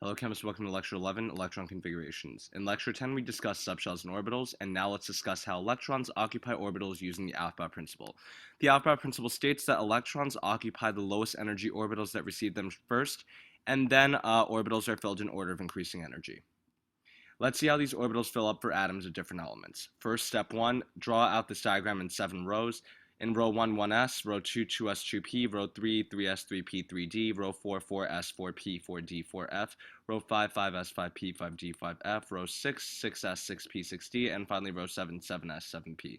Hello chemists, welcome to lecture 11, electron configurations. In lecture 10 we discussed subshells and orbitals, and now let's discuss how electrons occupy orbitals using the Aufbau principle. The Aufbau principle states that electrons occupy the lowest energy orbitals that receive them first, and then orbitals are filled in order of increasing energy. Let's see how these orbitals fill up for atoms of different elements. First, step 1, draw out this diagram in 7 rows. In row 1, 1s, row 2, 2s, 2p, row 3, 3s, 3p, 3d, row 4, 4s, 4p, 4d, 4f, row 5, 5s, 5p, 5d, 5f, row 6, 6s, 6p, 6d, and finally row 7, 7s, 7p.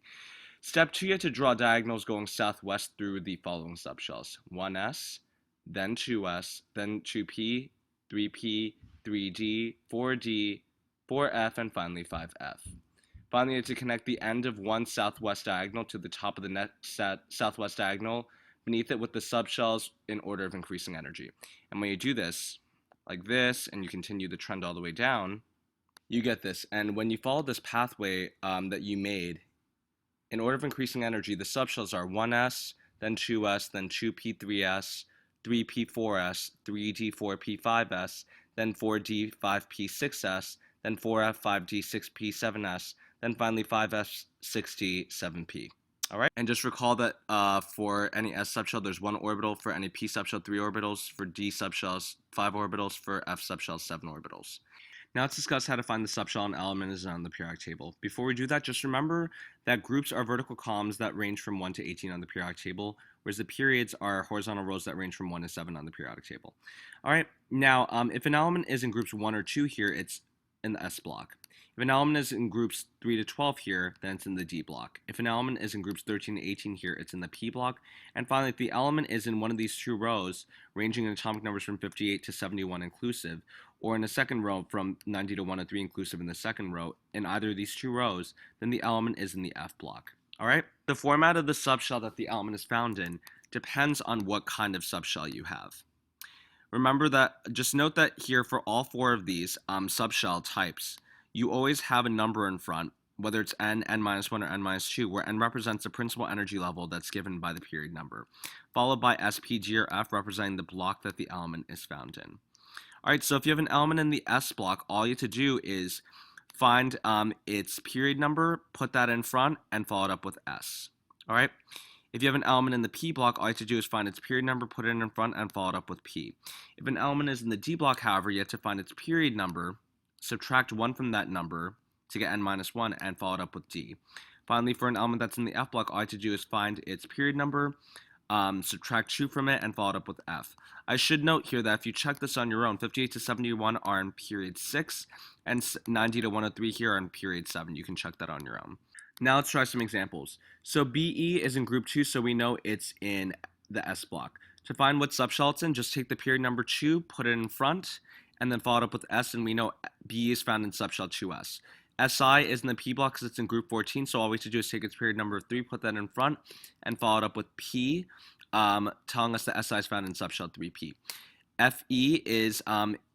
Step 2, you have to draw diagonals going southwest through the following subshells. 1s, then 2s, then 2p, 3p, 3d, 4d, 4f, and finally 5f. Finally, you have to connect the end of one southwest diagonal to the top of the next southwest diagonal beneath it with the subshells in order of increasing energy. And when you do this, like this, and you continue the trend all the way down, you get this. And when you follow this pathway that you made, in order of increasing energy, the subshells are 1s, then 2s, then 2p, 3s, 3p, 4s, 3d, 4p, 5s, then 4d, 5p, 6s, then 4f, 5d, 6p, 7s, then finally 5f, 6d, 7p. All right, and just recall that for any s subshell, there's 1 orbital. For any p subshell, 3 orbitals. For d subshells, 5 orbitals. For f subshells, 7 orbitals. Now let's discuss how to find the subshell and element as on the periodic table. Before we do that, just remember that groups are vertical columns that range from 1 to 18 on the periodic table, whereas the periods are horizontal rows that range from 1 to 7 on the periodic table. All right, now if an element is in groups 1 or 2 here, it's in the S block. If an element is in groups 3 to 12 here, then it's in the D block. If an element is in groups 13 to 18 here, it's in the P block. And finally, if the element is in one of these 2 rows, ranging in atomic numbers from 58 to 71 inclusive, or in the second row from 90 to 103 inclusive in the second row, in either of these 2 rows, then the element is in the F block. All right? The format of the subshell that the element is found in depends on what kind of subshell you have. Remember that, just note that here for all 4 of these subshell types, you always have a number in front, whether it's n, n-1, or n-2, where n represents the principal energy level that's given by the period number, followed by s, p, g, or f representing the block that the element is found in. Alright, so if you have an element in the S block, all you have to do is find its period number, put that in front, and follow it up with S. Alright? If you have an element in the P block, all you have to do is find its period number, put it in front, and follow it up with P. If an element is in the D block, however, you have to find its period number, subtract 1 from that number to get n-1, and follow it up with D. Finally, for an element that's in the F block, all you have to do is find its period number, subtract 2 from it, and follow it up with F. I should note here that if you check this on your own, 58 to 71 are in period 6, and 90 to 103 here are in period 7. You can check that on your own. Now let's try some examples. So BE is in group 2, so we know it's in the S block. To find what subshell it's in, just take the period number 2, put it in front, and then follow it up with S, and we know BE is found in subshell 2S. SI is in the P block because it's in group 14, so all we have to do is take its period number 3, put that in front, and follow it up with P, telling us that SI is found in subshell 3P. FE is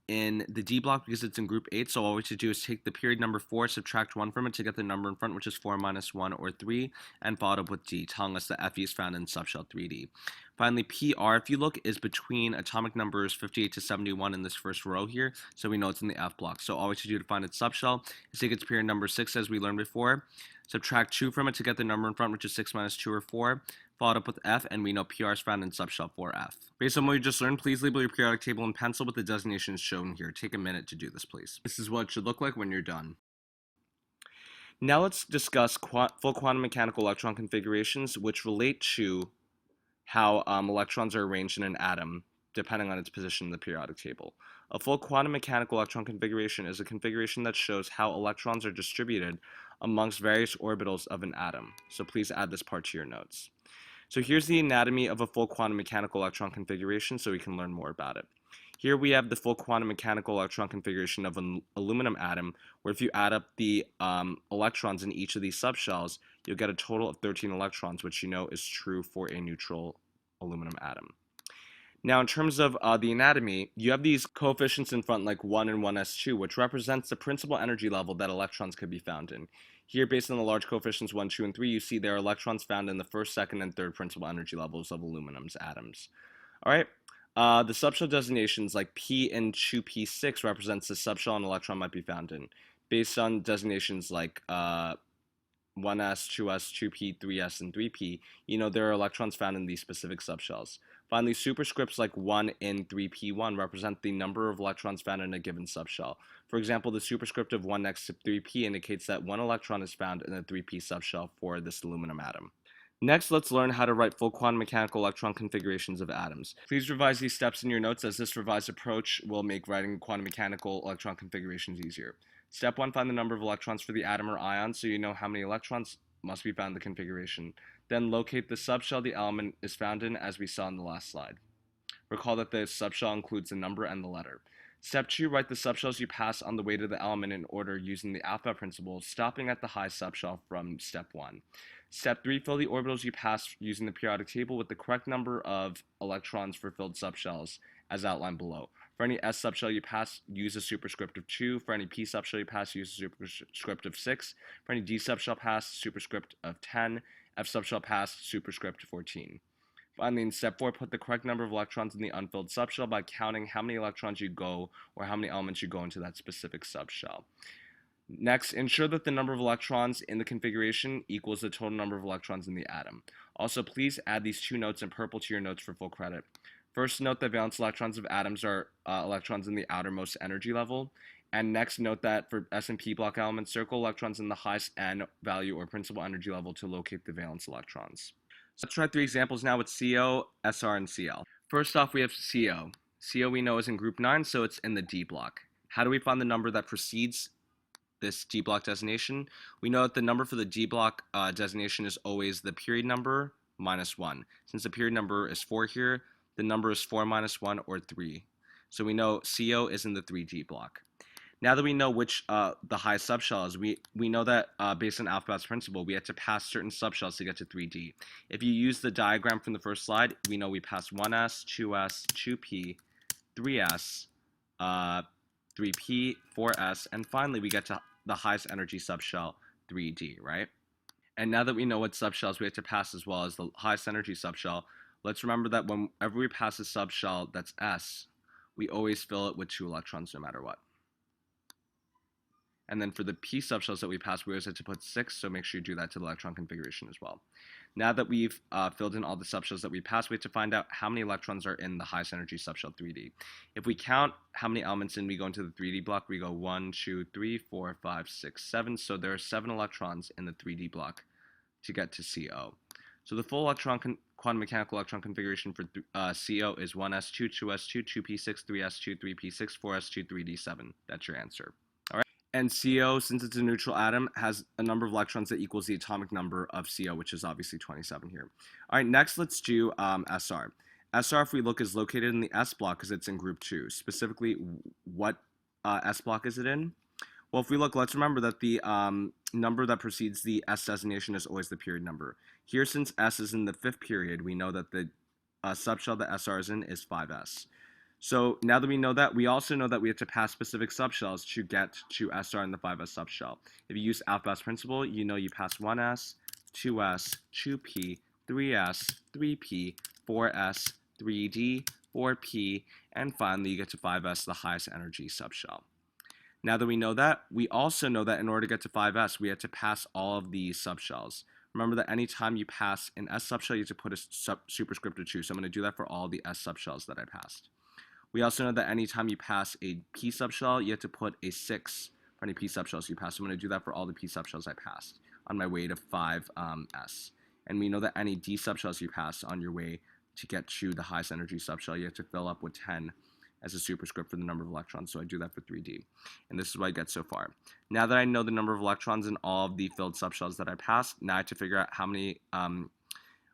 in the D block because it's in group 8, so all we have to do is take the period number 4, subtract 1 from it to get the number in front, which is 4 minus 1, or 3, and follow it up with D, telling us that FE is found in subshell 3D. Finally, PR, if you look, is between atomic numbers 58 to 71 in this first row here, so we know it's in the F block. So all we have to do to find its subshell is take its period number 6, as we learned before, subtract 2 from it to get the number in front, which is 6 minus 2, or 4, followed up with F, and we know PR is found in subshell 4F. Based on what we just learned, please label your periodic table in pencil with the designations shown here. Take a minute to do this, please. This is what it should look like when you're done. Now let's discuss full quantum mechanical electron configurations, which relate to how electrons are arranged in an atom, depending on its position in the periodic table. A full quantum mechanical electron configuration is a configuration that shows how electrons are distributed amongst various orbitals of an atom. So please add this part to your notes. So here's the anatomy of a full quantum mechanical electron configuration so we can learn more about it. Here we have the full quantum mechanical electron configuration of an aluminum atom, where if you add up the electrons in each of these subshells, you'll get a total of 13 electrons, which you know is true for a neutral aluminum atom. Now, in terms of the anatomy, you have these coefficients in front like 1 and 1s2, which represents the principal energy level that electrons could be found in. Here, based on the large coefficients 1, 2, and 3, you see there are electrons found in the first, second, and third principal energy levels of aluminum's atoms. All right. The subshell designations like P in 2p6 represents the subshell an electron might be found in, based on designations like 1s, 2s, 2p, 3s, and 3p. There are electrons found in these specific subshells. Finally, superscripts like 1 in 3p1 represent the number of electrons found in a given subshell. For example, the superscript of 1 next to 3p indicates that 1 electron is found in the 3p subshell for this aluminum atom. Next, let's learn how to write full quantum mechanical electron configurations of atoms. Please revise these steps in your notes, as this revised approach will make writing quantum mechanical electron configurations easier. Step 1, find the number of electrons for the atom or ion so you know how many electrons must be found in the configuration. Then locate the subshell the element is found in, as we saw in the last slide. Recall that the subshell includes the number and the letter. Step 2, write the subshells you pass on the way to the element in order using the alphabet principle, stopping at the high subshell from step 1. Step 3, fill the orbitals you pass using the periodic table with the correct number of electrons for filled subshells, as outlined below. For any S subshell you pass, use a superscript of 2. For any P subshell you pass, use a superscript of 6. For any D subshell pass, superscript of 10. F subshell pass, superscript 14. Finally, in step 4, put the correct number of electrons in the unfilled subshell by counting how many electrons you go, or how many elements you go into that specific subshell. Next, ensure that the number of electrons in the configuration equals the total number of electrons in the atom. Also, please add these 2 notes in purple to your notes for full credit. First, note that valence electrons of atoms are electrons in the outermost energy level. And next, note that for S and P block elements, circle electrons in the highest N value or principal energy level to locate the valence electrons. So let's try 3 examples now with CO, SR, and Cl. First off, we have CO. CO we know is in group 9, so it's in the D block. How do we find the number that precedes this D block designation? We know that the number for the D block designation is always the period number minus 1. Since the period number is 4 here, the number is 4 minus 1, or 3. So we know CO is in the 3D block. Now that we know which the high subshell is, we know that based on alphabet's principle, we have to pass certain subshells to get to 3D. If you use the diagram from the first slide, we know we pass 1s, 2s, 2p, 3s, 3p, 4s, and finally we get to the highest energy subshell, 3D, right? And now that we know what subshells we have to pass as well as the highest energy subshell, let's remember that whenever we pass a subshell that's S, we always fill it with 2 electrons no matter what. And then for the P subshells that we pass, we always have to put 6, so make sure you do that to the electron configuration as well. Now that we've filled in all the subshells that we pass, we have to find out how many electrons are in the highest energy subshell 3D. If we count how many elements we go into the 3D block, we go 1, 2, 3, 4, 5, 6, 7. So there are 7 electrons in the 3D block to get to CO. So the full quantum mechanical electron configuration for CO is 1s2, 2s2, 2p6, 3s2, 3p6, 4s2, 3d7. That's your answer. And CO, since it's a neutral atom, has a number of electrons that equals the atomic number of CO, which is obviously 27 here. All right, next let's do SR. SR, if we look, is located in the S block because it's in group 2. Specifically, what S block is it in? Well, if we look, let's remember that the number that precedes the S designation is always the period number. Here, since S is in the 5th period, we know that the subshell that SR is in is 5S. So now that we know that, we also know that we have to pass specific subshells to get to SR in the 5S subshell. If you use alphabet's principle, you know you pass 1s, 2s, 2p, 3s, 3p, 4s, 3d, 4p, and finally you get to 5s, the highest energy subshell. Now that we know that, we also know that in order to get to 5s, we have to pass all of these subshells. Remember that anytime you pass an S subshell, you have to put a superscript of 2. So I'm going to do that for all the S subshells that I passed. We also know that anytime you pass a P subshell, you have to put a 6 for any P subshells you pass. So I'm going to do that for all the P subshells I passed on my way to 5S. And we know that any D subshells you pass on your way to get to the highest energy subshell, you have to fill up with 10 as a superscript for the number of electrons. So I do that for 3D. And this is what I get so far. Now that I know the number of electrons in all of the filled subshells that I passed, now I have to figure out how many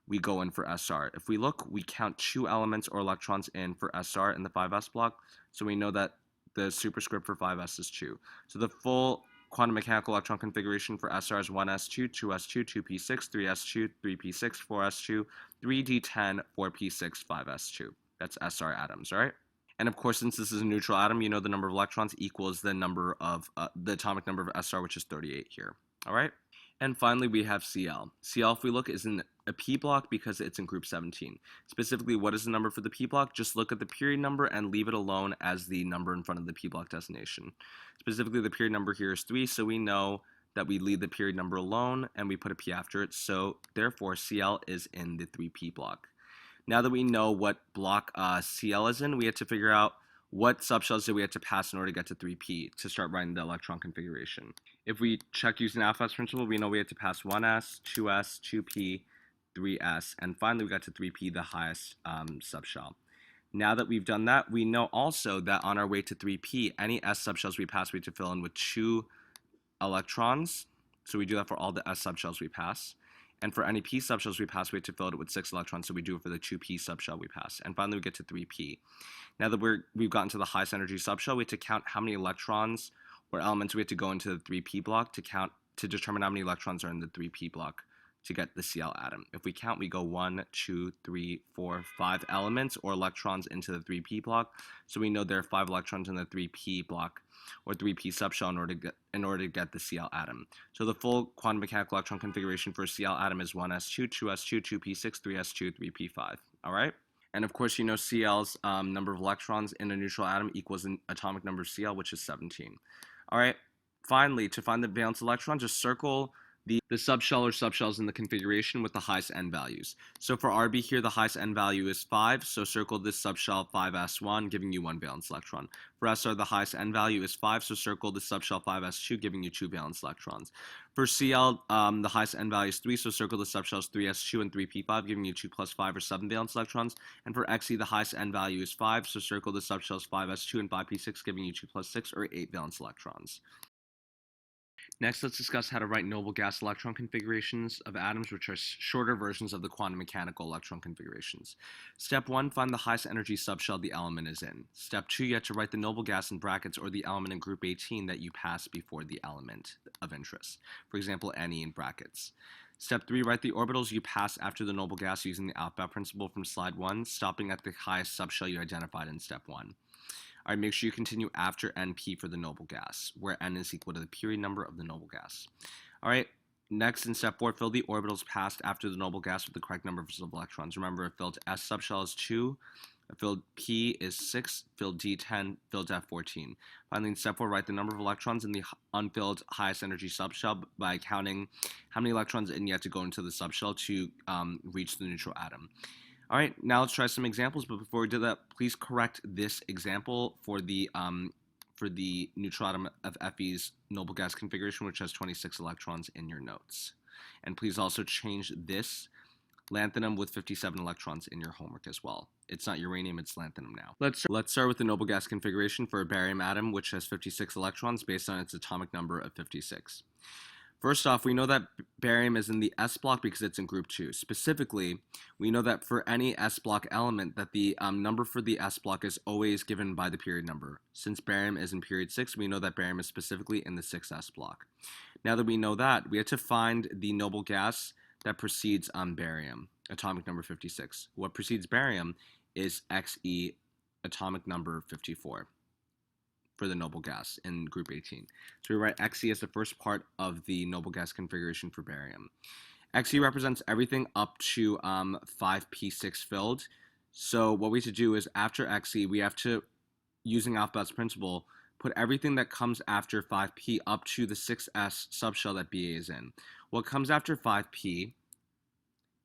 we go in for SR. If we look, we count 2 elements or electrons in for SR in the 5S block, so we know that the superscript for 5S is 2. So the full quantum mechanical electron configuration for SR is 1s2, 2s2, 2p6, 3s2, 3p6, 4s2, 3d10, 4p6, 5s2. That's SR atoms, all right? And of course, since this is a neutral atom, you know the number of electrons equals the number of the atomic number of SR, which is 38 here, all right? And finally, we have Cl. Cl, if we look, is in a p block because it's in group 17. Specifically, what is the number for the p block? Just look at the period number and leave it alone as the number in front of the p block designation. Specifically, the period number here is 3, so we know that we leave the period number alone and we put a p after it, so therefore CL is in the 3p block. Now that we know what block CL is in, we have to figure out what subshells do we have to pass in order to get to 3p to start writing the electron configuration. If we check using the alphabet principle, we know we have to pass 1s, 2s, 2p, 3s, and finally we got to 3p, the highest subshell. Now that we've done that, we know also that on our way to 3p, any s subshells we pass, we have to fill in with 2 electrons. So we do that for all the s subshells we pass. And for any p subshells we pass, we have to fill it with 6 electrons, so we do it for the 2p subshell we pass. And finally, we get to 3p. Now that we've gotten to the highest energy subshell, we have to count how many electrons or elements we have to go into the 3p block to determine how many electrons are in the 3p block to get the Cl atom. If we count, we go 1, 2, 3, 4, 5 elements or electrons into the 3p block. So we know there are 5 electrons in the 3p block or 3p subshell in order to get the Cl atom. So the full quantum mechanical electron configuration for a Cl atom is 1s2, 2s2, 2p6, 3s2, 3p5. All right? And of course, you know Cl's number of electrons in a neutral atom equals an atomic number of Cl, which is 17. All right? Finally, to find the valence electron, just circle the subshell or subshells in the configuration with the highest n values. So for Rb here, the highest n value is 5, so circle this subshell 5s1, giving you 1 valence electron. For Sr, the highest n value is 5, so circle the subshell 5s2, giving you 2 valence electrons. For Cl, the highest n value is 3, so circle the subshells 3s2 and 3p5, giving you 2 plus 5 or 7 valence electrons. And for Xe, the highest n value is 5, so circle the subshells 5s2 and 5p6, giving you 2 plus 6 or 8 valence electrons. Next, let's discuss how to write noble gas electron configurations of atoms, which are shorter versions of the quantum mechanical electron configurations. Step 1, find the highest energy subshell the element is in. Step 2, you have to write the noble gas in brackets or the element in group 18 that you pass before the element of interest. For example, Ne in brackets. Step 3, write the orbitals you pass after the noble gas using the alpha principle from slide 1, stopping at the highest subshell you identified in step 1. All right, make sure you continue after NP for the noble gas, where N is equal to the period number of the noble gas. All right, next in step 4, fill the orbitals passed after the noble gas with the correct number of electrons. Remember, if filled S subshell is 2, if filled P is 6, filled D 10, filled F 14. Finally, in step 4, write the number of electrons in the unfilled highest energy subshell by counting how many electrons in you have to go into the subshell to reach the neutral atom. All right, now let's try some examples, but before we do that, please correct this example for the neutral atom of Fe's noble gas configuration, which has 26 electrons in your notes. And please also change this lanthanum with 57 electrons in your homework as well. It's not uranium, it's lanthanum now. Let's start with the noble gas configuration for a barium atom, which has 56 electrons based on its atomic number of 56. First off, we know that barium is in the s block because it's in group 2. Specifically, we know that for any s block element that the number for the s block is always given by the period number. Since barium is in period 6, we know that barium is specifically in the 6s block. Now that we know that, we have to find the noble gas that precedes barium, atomic number 56. What precedes barium is Xe, atomic number 54. For the noble gas in group 18. So we write Xe as the first part of the noble gas configuration for barium. Xe represents everything up to 5p6 filled. So what we have to do is after Xe, we have to, using alphabet's principle, put everything that comes after 5p up to the 6s subshell that Ba is in. What comes after 5p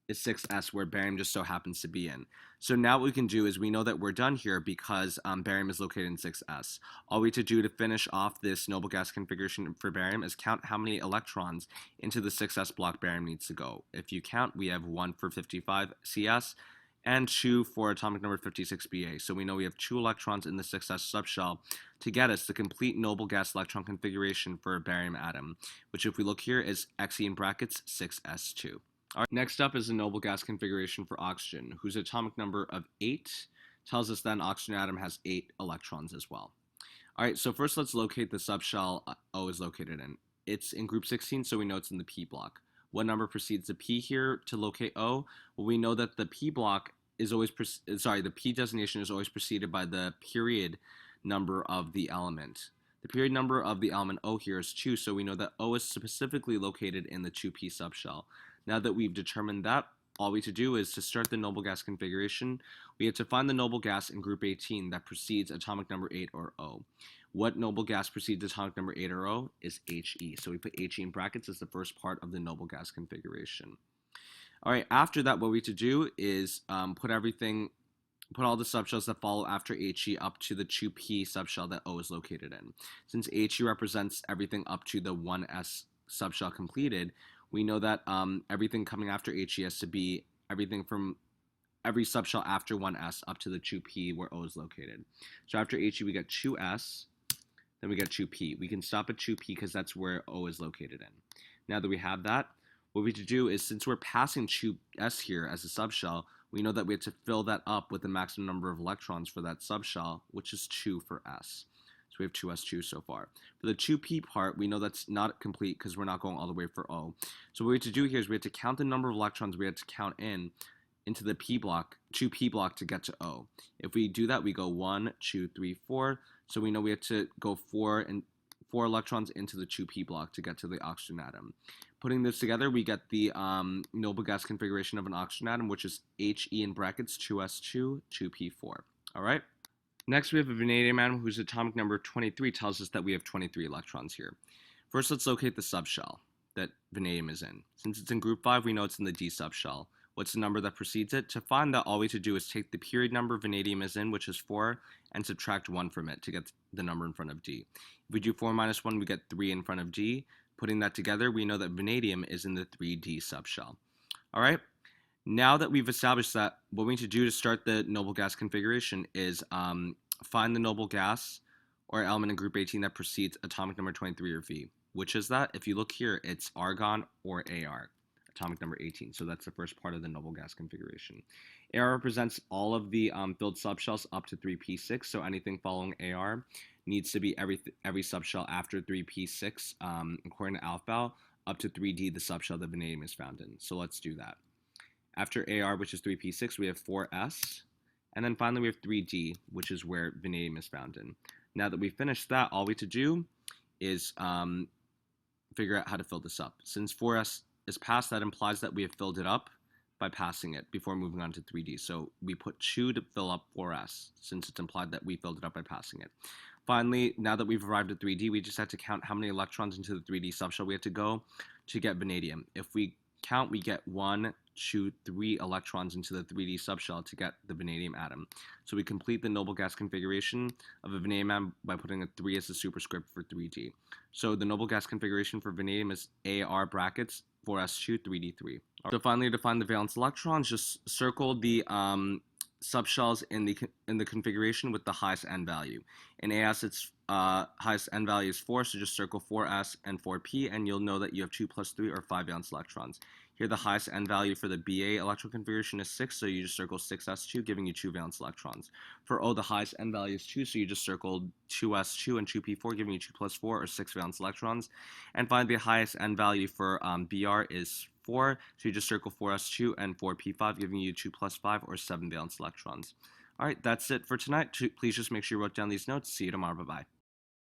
is 6s, where barium just so happens to be in. So now what we can do is we know that we're done here because barium is located in 6s. All we have to do to finish off this noble gas configuration for barium is count how many electrons into the 6s block barium needs to go. If you count, we have 1 for 55 CS and 2 for atomic number 56 Ba. So we know we have 2 electrons in the 6s subshell to get us the complete noble gas electron configuration for a barium atom, which if we look here is Xe in brackets 6s2. All right, next up is the noble gas configuration for oxygen, whose atomic number of 8 tells us that an oxygen atom has 8 electrons as well. All right, so first let's locate the subshell O is located in. It's in group 16, so we know it's in the P block. What number precedes the P here to locate O? Well, we know that the P block is always, the P designation is always preceded by the period number of the element. The period number of the element O here is 2, so we know that O is specifically located in the 2p subshell. Now that we've determined that, all we have to do is to start the noble gas configuration, we have to find the noble gas in group 18 that precedes atomic number 8 or O. What noble gas precedes atomic number 8 or O is He. So we put He in brackets as the first part of the noble gas configuration. All right, after that, what we have to do is put all the subshells that follow after He up to the 2p subshell that O is located in. Since He represents everything up to the 1s subshell completed, we know that everything coming after He has to be everything from every subshell after 1s up to the 2p where O is located. So after He, we get 2s, then we get 2p. We can stop at 2p because that's where O is located in. Now that we have that, what we have to do is, since we're passing 2s here as a subshell, we know that we have to fill that up with the maximum number of electrons for that subshell, which is 2 for s. So we have 2s2 so far. For the 2p part, we know that's not complete because we're not going all the way for O. So what we have to do here is we have to count the number of electrons we have to count into the p block, 2p block to get to O. If we do that, we go 1, 2, 3, 4. So we know we have to go 4 electrons into the 2p block to get to the oxygen atom. Putting this together, we get the noble gas configuration of an oxygen atom, which is He in brackets 2s2, 2p4. All right. Next, we have a vanadium atom whose atomic number 23 tells us that we have 23 electrons here. First, let's locate the subshell that vanadium is in. Since it's in group 5, we know it's in the D subshell. What's the number that precedes it? To find that, all we have to do is take the period number vanadium is in, which is 4, and subtract 1 from it to get the number in front of D. If we do 4 minus 1, we get 3 in front of D. Putting that together, we know that vanadium is in the 3D subshell. All right. Now that we've established that, what we need to do to start the noble gas configuration is find the noble gas or element in group 18 that precedes atomic number 23 or V. Which is that? If you look here, it's argon or Ar, atomic number 18. So that's the first part of the noble gas configuration. Ar represents all of the filled subshells up to 3p6. So anything following Ar needs to be every subshell after 3p6, according to Alpha, up to 3d, the subshell that vanadium is found in. So let's do that. After Ar, which is 3p6, we have 4s, and then finally we have 3d, which is where vanadium is found in. Now that we've finished that, all we have to do is figure out how to fill this up. Since 4s is passed, that implies that we have filled it up by passing it before moving on to 3d. So we put 2 to fill up 4s, since it's implied that we filled it up by passing it. Finally, now that we've arrived at 3D, we just have to count how many electrons into the 3D subshell we have to go to get vanadium. If we count, we get 1, 2, 3 electrons into the 3D subshell to get the vanadium atom. So we complete the noble gas configuration of a vanadium atom by putting a 3 as a superscript for 3D. So the noble gas configuration for vanadium is Ar brackets 4s2, 3d3. So finally, to find the valence electrons, just circle the subshells in the configuration with the highest n value. In AS, its highest n value is 4, so just circle 4s and 4p, and you'll know that you have 2 plus 3 or 5 valence electrons. Here, the highest n value for the BA electron configuration is 6, so you just circle 6s2, giving you 2 valence electrons. For O, the highest n value is 2, so you just circle 2s2 and 2p4, giving you 2 plus 4 or 6 valence electrons. And finally, the highest n value for BR is 4, so you just circle 4s2 and 4p5, giving you 2 plus 5 or 7 valence electrons. All right, that's it for tonight. Please just make sure you wrote down these notes. See you tomorrow. Bye-bye.